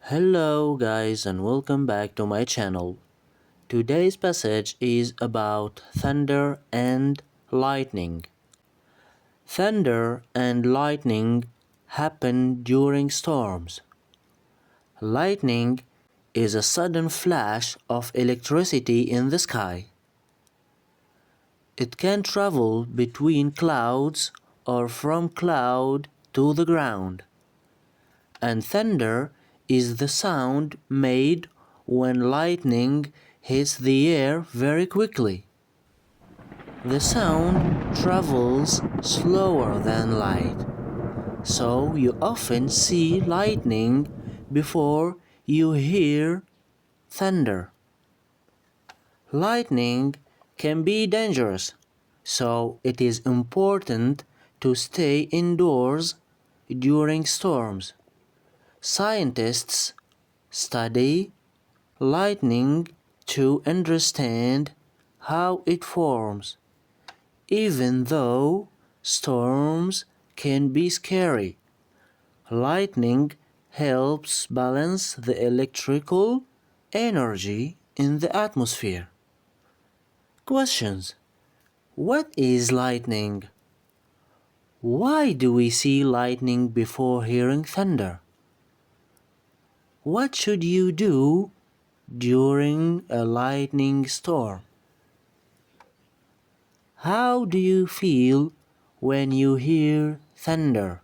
Hello guys and welcome back to my channel. Today's passage is about thunder and lightning. Thunder and lightning happen during storms. Lightning is a sudden flash of electricity in the sky. It can travel between clouds or from cloud to the ground. And thunder is the sound made when lightning hits the air very quickly. The sound travels slower than light, so you often see lightning before you hear thunder. Lightning can be dangerous, so it is important to stay indoors during storms. Scientists study lightning to understand how it forms, even though storms can be scary. Lightning helps balance the electrical energy in the atmosphere. Questions: what is lightning? Why do we see lightning before hearing thunder? What should you do during a lightning storm? How do you feel when you hear thunder?